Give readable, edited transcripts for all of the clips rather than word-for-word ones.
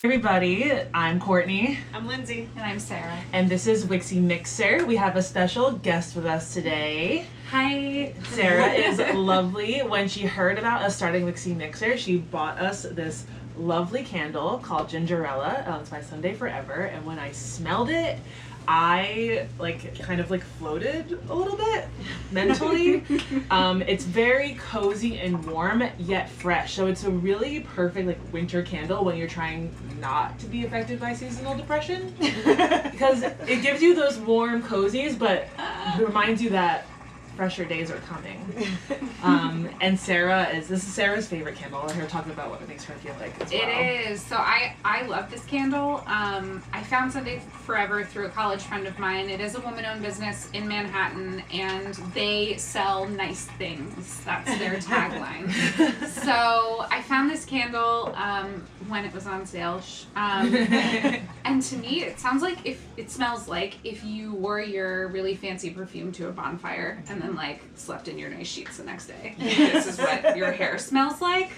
Everybody, I'm Courtney. I'm Lindsay. And I'm Sarah. And this is Wixie Mixer. We have a special guest with us today. Hi. Sarah is lovely. When she heard about us starting Wixie Mixer, she bought us this lovely candle called Gingerella. It's by Sunday Forever. And when I smelled it, I kind of floated a little bit mentally. It's very cozy and warm yet fresh, so it's a really perfect winter candle when you're trying not to be affected by seasonal depression, because it gives you those warm cozies, but it reminds you that fresher days are coming. And this is Sarah's favorite candle. I'll let her talk about what it makes her feel like as well. It is. So I love this candle. I found Sunday Forever through a college friend of mine. It is a woman-owned business in Manhattan, and they sell nice things. That's their tagline. So I found this candle when it was on sale. And to me, it smells like if you wore your really fancy perfume to a bonfire and then slept in your nice sheets the next day. This is what your hair smells like.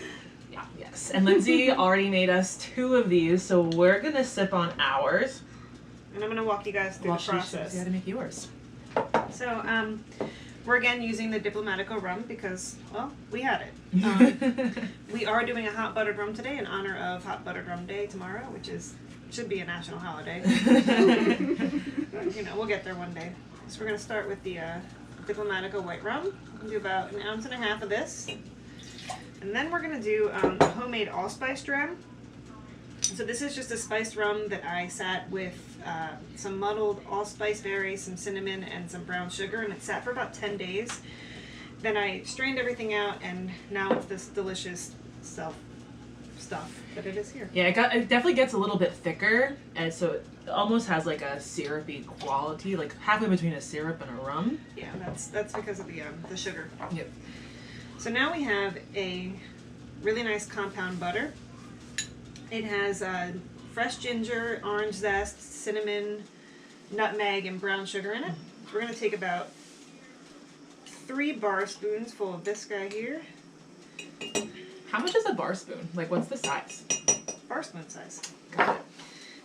Yeah. Yes. And Lindsay already made us 2 of these, so we're gonna sip on ours. And I'm gonna walk you guys through the process. You gotta make yours. So we're again using the Diplomatico rum because, well, we had it. We are doing a hot buttered rum today in honor of Hot Buttered Rum Day tomorrow, which should be a national holiday. But, we'll get there one day. So we're gonna start with the Diplomatico white rum. We'll do about 1.5 ounces of this. And then we're going to do a homemade allspice dram. So this is just a spiced rum that I sat with some muddled allspice berries, some cinnamon, and some brown sugar, and it sat for about 10 days. Then I strained everything out, and now it's this delicious stuff that it is here. Yeah, it definitely gets a little bit thicker, and so it almost has a syrupy quality, halfway between a syrup and a rum. Yeah, that's because of the sugar. Yep. So now we have a really nice compound butter. It has fresh ginger, orange zest, cinnamon, nutmeg, and brown sugar in it. So we're going to take about 3 bar spoons full of this guy here. How much is a bar spoon? What's the size? Bar spoon size. Got it.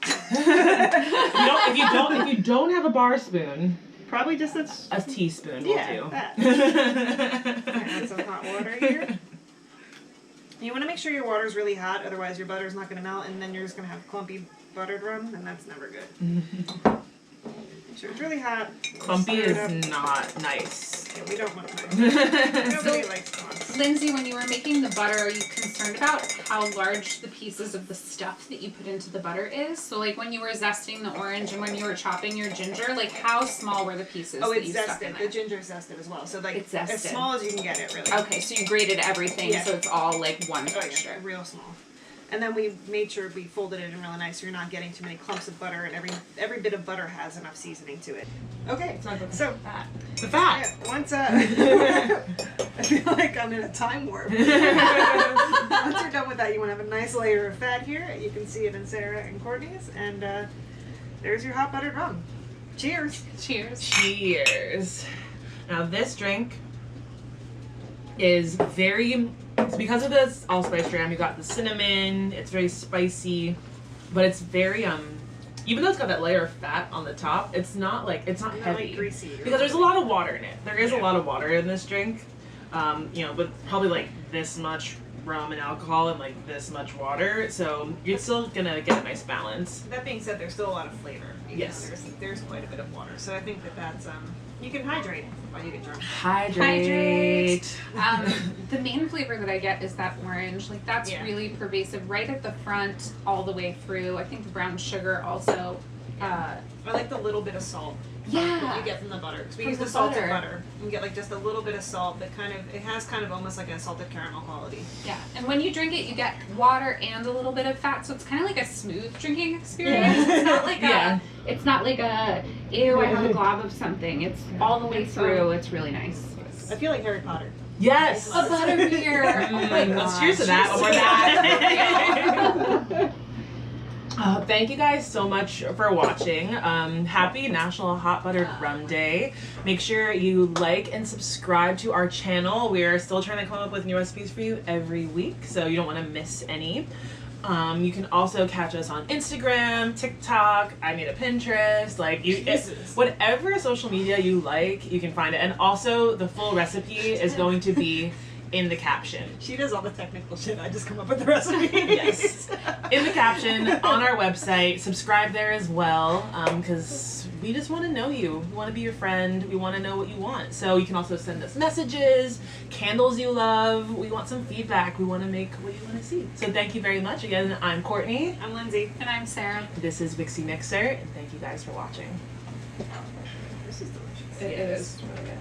if you don't have a bar spoon, probably just a teaspoon will do. That. Add some hot water here. You want to make sure your water is really hot, otherwise your butter is not going to melt, and then you're just going to have clumpy buttered rum, and that's never good. Make sure it's really hot. Clumpy is not nice. Yeah, we don't want nice. Nobody likes clumps. Lindsay, when you were making the butter, are you concerned about how large the pieces of the stuff that you put into the butter is? So when you were zesting the orange and when you were chopping your ginger, how small were the pieces that you stuck in there? The ginger is zested as well. So it's zested. As small as you can get it, really. Okay, so you grated everything, yeah. so it's all one texture. Yeah, real small. And then we made sure we folded it in really nice so you're not getting too many clumps of butter, and every bit of butter has enough seasoning to it. Okay, so the fat. Yeah, once I feel like I'm in a time warp. Once you're done with that, you want to have a nice layer of fat here. You can see it in Sarah and Courtney's, and there's your hot buttered rum. Cheers. Cheers. Cheers. Now this drink is because of this allspice dram, you got the cinnamon, it's very spicy, but it's very, even though it's got that layer of fat on the top, it's not heavy. Greasy. Because there's a lot of water in it. There is a lot of water in this drink, but probably this much rum and alcohol and this much water, so you're still gonna get a nice balance. That being said, there's still a lot of flavor. Yes. There's quite a bit of water, so I think that's, you can hydrate while you get drunk. Hydrate. The main flavor that I get is that orange. That's really pervasive right at the front all the way through. I think the brown sugar also. I like the little bit of salt. Yeah. That you get from the butter. Because we use the salted butter. You get just a little bit of salt that it has almost like a salted caramel quality. Yeah. And when you drink it, you get water and a little bit of fat, so it's kind of like a smooth drinking experience. It's not it's not like a, ew, I have a glob of something. It's all the way through. It's really nice. I feel like Harry Potter. Yes. A butterbeer. Oh my gosh. Let's cheers to that one more time. Thank you guys so much for watching. Happy National Hot Buttered Rum Day. Make sure you like and subscribe to our channel. We are still trying to come up with new recipes for you every week, so you don't want to miss any. You can also catch us on Instagram, TikTok. I made a Pinterest. Like whatever social media you like, you can find it. And also, the full recipe is going to be in the caption. She does all the technical shit. I just come up with the recipe. Yes, in the caption on our website. Subscribe there as well, because we just want to know you. We want to be your friend. We want to know what you want. So you can also send us messages, candles you love. We want some feedback. We want to make what you want to see. So thank you very much. Again, I'm Courtney. I'm Lindsay. And I'm Sarah. This is Vixie Mixer, and thank you guys for watching. This is delicious. It is really good.